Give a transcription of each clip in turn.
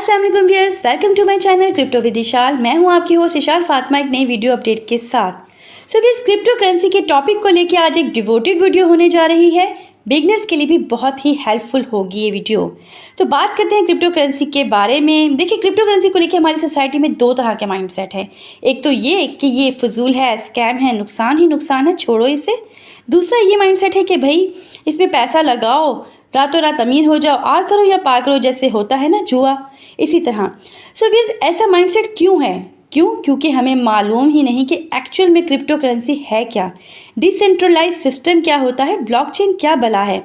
अस्सलाम वालेकुम viewers, welcome to my channel crypto with Ishal. मैं हूं आपकी होस्ट इशाल फातिमा एक नई वीडियो अपडेट के साथ। सो व्यूअर्स, क्रिप्टो करेंसी के टॉपिक को लेकर आज एक डिवोटेड वीडियो होने जा रही है। बिगनर्स के लिए भी बहुत ही हेल्पफुल होगी ये वीडियो। तो बात करते हैं क्रिप्टो करेंसी के बारे में। देखिए, क्रिप्टो करेंसी को लेकर हमारी सोसाइटी में दो तरह के माइंडसेट है। एक तो ये कि ये फजूल है, स्कैम है, नुकसान ही नुकसान है, छोड़ो इसे। दूसरा ये माइंडसेट है कि भाई इसमें पैसा लगाओ, रातों रात अमीर हो जाओ, आर करो या पार करो, जैसे होता है ना जुआ, इसी तरह। सो व्यूअर्स, ऐसा माइंडसेट क्यों है? क्योंकि हमें मालूम ही नहीं कि एक्चुअल में क्रिप्टो करेंसी है क्या, डिसेंट्रलाइज सिस्टम क्या होता है, ब्लॉकचेन क्या बला है,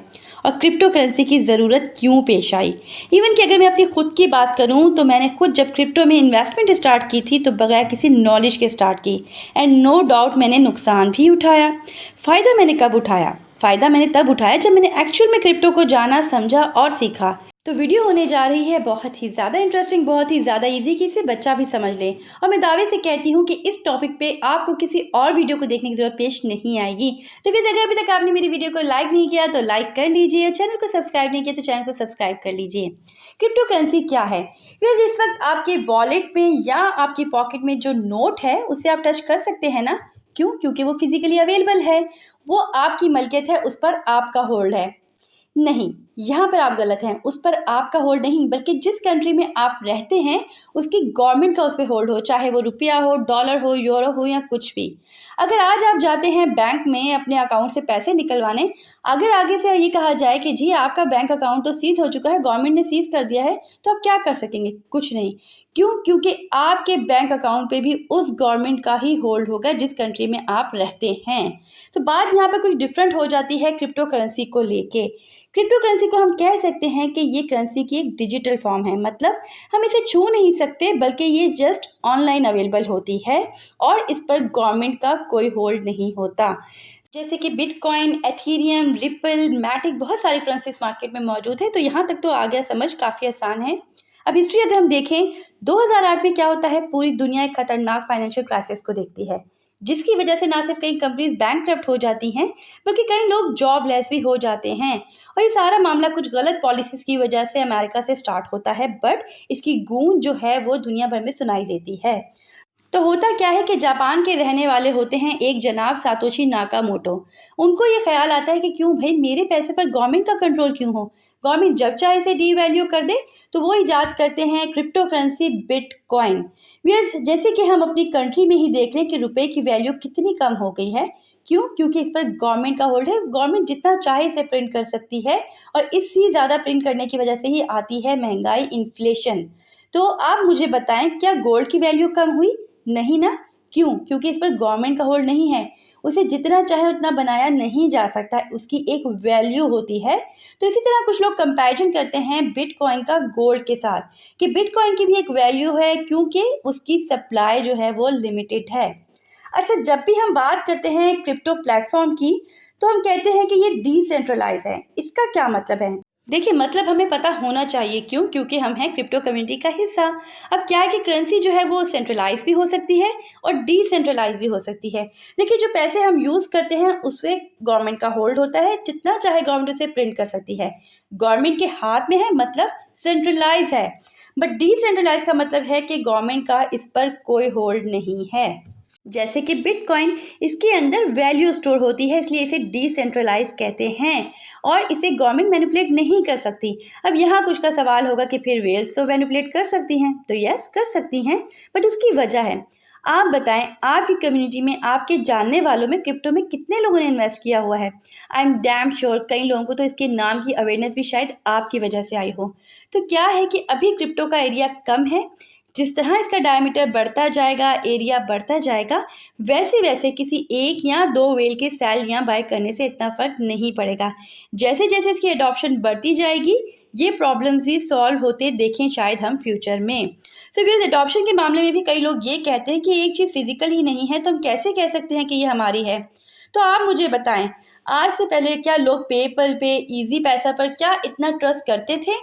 और क्रिप्टो करेंसी की ज़रूरत क्यों पेश आई। इवन कि अगर मैं अपनी खुद की बात करूं तो मैंने खुद जब क्रिप्टो में इन्वेस्टमेंट स्टार्ट की थी तो बगैर किसी नॉलेज के स्टार्ट की, एंड नो डाउट मैंने नुकसान भी उठाया। फ़ायदा मैंने कब उठाया? फ़ायदा मैंने तब उठाया जब मैंने एक्चुअल में क्रिप्टो को जाना, समझा और सीखा। तो वीडियो होने जा रही है बहुत ही ज़्यादा इंटरेस्टिंग, बहुत ही ज़्यादा इजी कि इसे बच्चा भी समझ ले। और मैं दावे से कहती हूँ कि इस टॉपिक पे आपको किसी और वीडियो को देखने की जरूरत पेश नहीं आएगी। तो फिर अगर अभी तक आपने मेरी वीडियो को लाइक नहीं किया तो लाइक कर लीजिए, और चैनल को सब्सक्राइब नहीं किया तो चैनल को सब्सक्राइब कर लीजिए। क्रिप्टो करेंसी क्या है? फिर इस वक्त आपके वॉलेट में या आपकी पॉकेट में जो नोट है उसे आप टच कर सकते हैं ना। क्योंकि वो फिजिकली अवेलेबल है, वो आपकी मलकियत है, उस पर आपका होल्ड है। नहीं, यहाँ पर आप गलत हैं। उस पर आपका होल्ड नहीं, बल्कि जिस कंट्री में आप रहते हैं उसकी गवर्नमेंट का उस पर होल्ड हो, चाहे वो रुपया हो, डॉलर हो, यूरो हो या कुछ भी। अगर आज आप जाते हैं बैंक में अपने अकाउंट से पैसे निकलवाने, अगर आगे से ये कहा जाए कि जी आपका बैंक अकाउंट तो सीज हो चुका है, गवर्नमेंट ने सीज कर दिया है, तो आप क्या कर सकेंगे? कुछ नहीं। क्योंकि आपके बैंक अकाउंट पे भी उस गवर्नमेंट का ही होल्ड होगा जिस कंट्री में आप रहते हैं। तो बात यहाँ पर कुछ डिफरेंट हो जाती है क्रिप्टो करेंसी को लेके। क्रिप्टो करेंसी को हम कह सकते हैं कि ये करेंसी की एक डिजिटल फॉर्म है, मतलब हम इसे छू नहीं सकते, बल्कि ये जस्ट ऑनलाइन अवेलेबल होती है और इस पर गवर्नमेंट का कोई होल्ड नहीं होता। जैसे कि बिटकॉइन, एथेरियम, रिपल, मैटिक, बहुत सारी करेंसीज मार्केट में मौजूद है। तो यहाँ तक तो आ गया समझ, काफ़ी आसान है। अब हिस्ट्री अगर हम देखें, 2008 में क्या होता है, पूरी दुनिया एक खतरनाक फाइनेंशियल क्राइसिस को देखती है, जिसकी वजह से ना सिर्फ कई कंपनीज बैंकक्रप्ट हो जाती हैं, बल्कि कई लोग जॉबलेस भी हो जाते हैं। और ये सारा मामला कुछ गलत पॉलिसीज की वजह से अमेरिका से स्टार्ट होता है, बट इसकी गूंज जो है वो दुनिया भर में सुनाई देती है। तो होता क्या है कि जापान के रहने वाले होते हैं एक जनाब सातोशी नाकामोटो। उनको ये ख्याल आता है कि क्यों भाई मेरे पैसे पर गवर्नमेंट का कंट्रोल क्यों हो, गवर्नमेंट जब चाहे इसे डीवैल्यू कर दे। तो वो इजाद करते हैं क्रिप्टो करेंसी बिटकॉइन। जैसे कि हम अपनी कंट्री में ही देख लें कि रुपए की वैल्यू कितनी कम हो गई है। क्योंकि इस पर गवर्नमेंट का होल्ड है, गवर्नमेंट जितना चाहे इसे प्रिंट कर सकती है, और इससे ज़्यादा प्रिंट करने की वजह से ही आती है महंगाई, इन्फ्लेशन। तो आप मुझे बताएं, क्या गोल्ड की वैल्यू कम हुई? नहीं ना। क्योंकि इस पर गवर्नमेंट का होल्ड नहीं है, उसे जितना चाहे उतना बनाया नहीं जा सकता, उसकी एक वैल्यू होती है। तो इसी तरह कुछ लोग कंपैरिजन करते हैं बिटकॉइन का गोल्ड के साथ, कि बिटकॉइन की भी एक वैल्यू है क्योंकि उसकी सप्लाई जो है वो लिमिटेड है। अच्छा, जब भी हम बात करते हैं क्रिप्टो प्लेटफॉर्म की, तो हम कहते हैं कि ये डिसेंट्रलाइज है। इसका क्या मतलब है? देखिए, मतलब हमें पता होना चाहिए। क्योंकि हम हैं क्रिप्टो कम्युनिटी का हिस्सा। अब क्या है कि करेंसी जो है वो सेंट्रलाइज भी हो सकती है और डिसेंट्रलाइज भी हो सकती है। देखिए, जो पैसे हम यूज़ करते हैं उससे गवर्नमेंट का होल्ड होता है, जितना चाहे गवर्नमेंट उसे प्रिंट कर सकती है, गवर्नमेंट के हाथ में है, मतलब सेंट्रलाइज है। बट डिसेंट्रलाइज का मतलब है कि गवर्नमेंट का इस पर कोई होल्ड नहीं है। जैसे कि बिटकॉइन, इसके अंदर वैल्यू स्टोर होती है, इसलिए इसे डिसेंट्रलाइज कहते हैं और इसे गवर्नमेंट मैनिपुलेट नहीं कर सकती। अब यहाँ कुछ का सवाल होगा कि फिर वेल्स तो मैनिपुलेट कर सकती हैं, तो यस कर सकती हैं, बट उसकी वजह है। आप बताएं, आपकी कम्युनिटी में, आपके जानने वालों में क्रिप्टो में कितने लोगों ने इन्वेस्ट किया हुआ है? आई एम डैम श्योर कई लोगों को तो इसके नाम की अवेयरनेस भी शायद आपकी वजह से आई हो। तो क्या है कि अभी क्रिप्टो का एरिया कम है, जिस तरह इसका डायमीटर बढ़ता जाएगा, एरिया बढ़ता जाएगा, वैसे वैसे किसी एक या दो वेल के सेल या बाय करने से इतना फ़र्क नहीं पड़ेगा। जैसे जैसे इसकी अडॉप्शन बढ़ती जाएगी, ये प्रॉब्लम्स भी सॉल्व होते देखें शायद हम फ्यूचर में। सो व्यूअर्स, अडॉप्शन के मामले में भी कई लोग ये कहते हैं कि एक चीज़ फिजिकल ही नहीं है, तो हम कैसे कह सकते हैं कि ये हमारी है? तो आप मुझे बताएं, आज से पहले क्या लोग पेपल पे, इजी पैसा पर क्या इतना ट्रस्ट करते थे?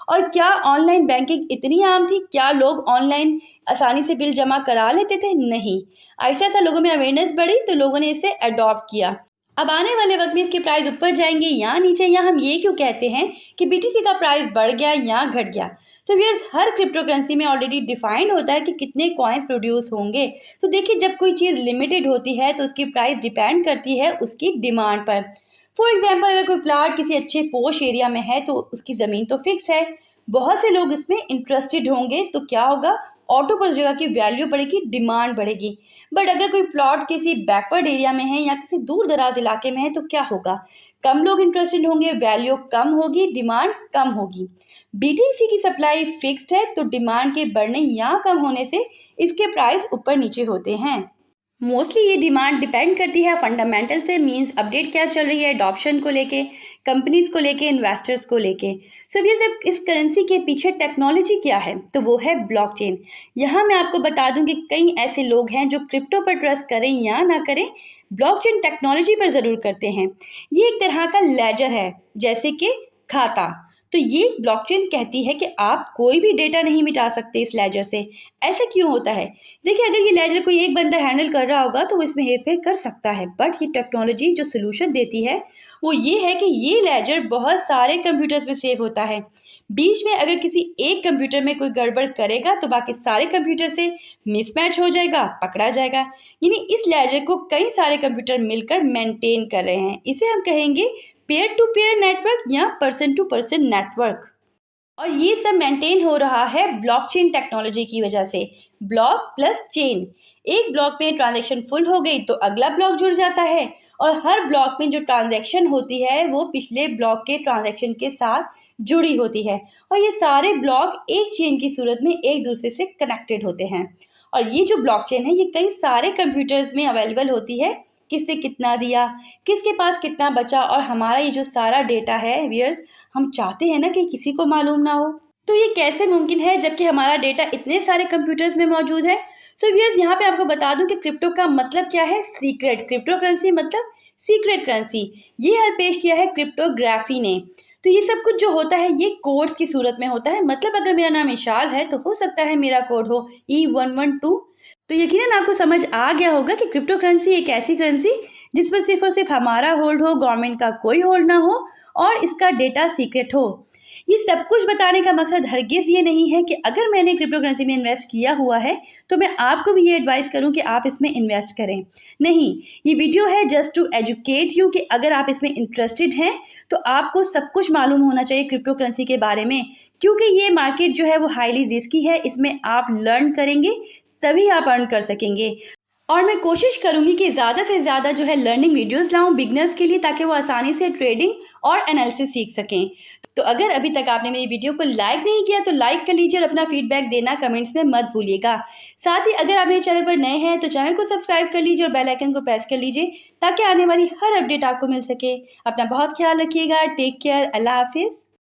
और क्या ऑनलाइन बैंकिंग इतनी आम थी? क्या लोग ऑनलाइन आसानी से बिल जमा करा लेते थे? नहीं। ऐसा ऐसा लोगों में अवेयरनेस बढ़ी तो लोगों ने इसे अडॉप्ट किया। अब आने वाले वक्त में इसके प्राइस ऊपर जाएंगे या नीचे, या हम ये क्यों कहते हैं कि BTC का प्राइस बढ़ गया या घट गया? तो व्यूअर्स, हर क्रिप्टो करेंसी में ऑलरेडी डिफाइंड होता है कि कितने कॉइन्स प्रोड्यूस होंगे। तो देखिए, जब कोई चीज़ लिमिटेड होती है तो उसकी प्राइस डिपेंड करती है उसकी डिमांड पर। फॉर एग्जाम्पल, अगर कोई प्लाट किसी अच्छे पोश एरिया में है तो उसकी ज़मीन तो फिक्स्ड है, बहुत से लोग इसमें इंटरेस्टेड होंगे, तो क्या होगा, ऑटो पर उस जगह की वैल्यू बढ़ेगी, डिमांड बढ़ेगी। बट अगर कोई प्लॉट किसी बैकवर्ड एरिया में है या किसी दूर दराज इलाके में है तो क्या होगा, कम लोग इंटरेस्टेड होंगे, वैल्यू कम होगी, डिमांड कम होगी। BTC की सप्लाई फिक्स्ड है तो डिमांड के बढ़ने या कम होने से इसके प्राइस ऊपर नीचे होते हैं। मोस्टली ये डिमांड डिपेंड करती है फंडामेंटल से, मींस अपडेट क्या चल रही है एडॉप्शन को लेके, कंपनीज को लेके, इन्वेस्टर्स को लेके। सो व्यूअर्स, इस करेंसी के पीछे टेक्नोलॉजी क्या है, तो वो है ब्लॉकचेन। यहाँ मैं आपको बता दूं कि कई ऐसे लोग हैं जो क्रिप्टो पर ट्रस्ट करें या ना करें, ब्लॉकचेन टेक्नोलॉजी पर ज़रूर करते हैं। ये एक तरह का लेजर है, जैसे कि खाता। तो ये ब्लॉकचेन कहती है कि आप कोई भी डेटा नहीं मिटा सकते इस लेजर से। ऐसा क्यों होता है? देखिए, अगर ये लेजर कोई एक बंदा हैंडल कर रहा होगा तो वो इसमें हेरफेर कर सकता है, बट ये टेक्नोलॉजी जो सोल्यूशन देती है वो ये है कि ये लेजर बहुत सारे कंप्यूटर्स में सेव होता है। बीच में अगर किसी एक कंप्यूटर में कोई गड़बड़ करेगा तो बाकी सारे कंप्यूटर से मिसमैच हो जाएगा, पकड़ा जाएगा। यानी इस लेजर को कई सारे कंप्यूटर मिलकर मेंटेन कर रहे हैं। इसे हम कहेंगे पेयर टू पेयर नेटवर्क या पर्सन टू पर्सन नेटवर्क। और ये सब मेंटेन हो रहा है ब्लॉकचेन टेक्नोलॉजी की वजह से। ब्लॉक प्लस चेन, एक ब्लॉक में ट्रांजैक्शन फुल हो गई तो अगला ब्लॉक जुड़ जाता है, और हर ब्लॉक में जो ट्रांजैक्शन होती है वो पिछले ब्लॉक के ट्रांजैक्शन के साथ जुड़ी होती है, और ये सारे ब्लॉक एक चेन की सूरत में एक दूसरे से कनेक्टेड होते हैं। और ये जो ब्लॉकचेन है ये कई सारे कंप्यूटर्स में अवेलेबल होती है, किससे कितना दिया, किसके पास कितना बचा, और हमारा ये जो सारा डेटा है व्यूअर्स, हम चाहते हैं ना कि किसी को मालूम ना हो। तो ये कैसे मुमकिन है जबकि हमारा डेटा इतने सारे कंप्यूटर्स में मौजूद है? सो व्यूअर्स, यहाँ पे आपको बता दूं कि क्रिप्टो का मतलब क्या है, सीक्रेट। क्रिप्टो करेंसी मतलब सीक्रेट करेंसी। ये हल पेश किया है क्रिप्टोग्राफी ने। तो ये सब कुछ जो होता है ये कोड्स की सूरत में होता है। मतलब अगर मेरा नाम इशाल है तो हो सकता है मेरा कोड हो E112। तो यकीनन आपको समझ आ गया होगा कि क्रिप्टो करेंसी एक ऐसी करेंसी जिस पर सिर्फ और सिर्फ हमारा होल्ड हो, गवर्नमेंट का कोई होल्ड ना हो, और इसका डेटा सीक्रेट हो। ये सब कुछ बताने का मकसद हरगिज़ ये नहीं है कि अगर मैंने क्रिप्टो करेंसी में इन्वेस्ट किया हुआ है तो मैं आपको भी ये एडवाइस करूं कि आप इसमें इन्वेस्ट करें। नहीं, ये वीडियो है जस्ट टू एजुकेट यू कि अगर आप इसमें इंटरेस्टेड हैं तो आपको सब कुछ मालूम होना चाहिए क्रिप्टो करेंसी के बारे में, क्योंकि ये मार्केट जो है वो हाईली रिस्की है। इसमें आप लर्न करेंगे तभी आप अर्न कर सकेंगे। और मैं कोशिश करूंगी कि ज़्यादा से ज़्यादा जो है लर्निंग वीडियोस लाऊं बिगनर्स के लिए, ताकि वो आसानी से ट्रेडिंग और एनालिसिस सीख सकें। तो अगर अभी तक आपने मेरी वीडियो को लाइक नहीं किया तो लाइक कर लीजिए, और अपना फीडबैक देना कमेंट्स में मत भूलिएगा। साथ ही अगर आप मेरे चैनल पर नए हैं तो चैनल को सब्सक्राइब कर लीजिए और बेल आइकन को प्रेस कर लीजिए ताकि आने वाली हर अपडेट आपको मिल सके। अपना बहुत ख्याल रखिएगा। Take care. अल्लाह हाफिज़।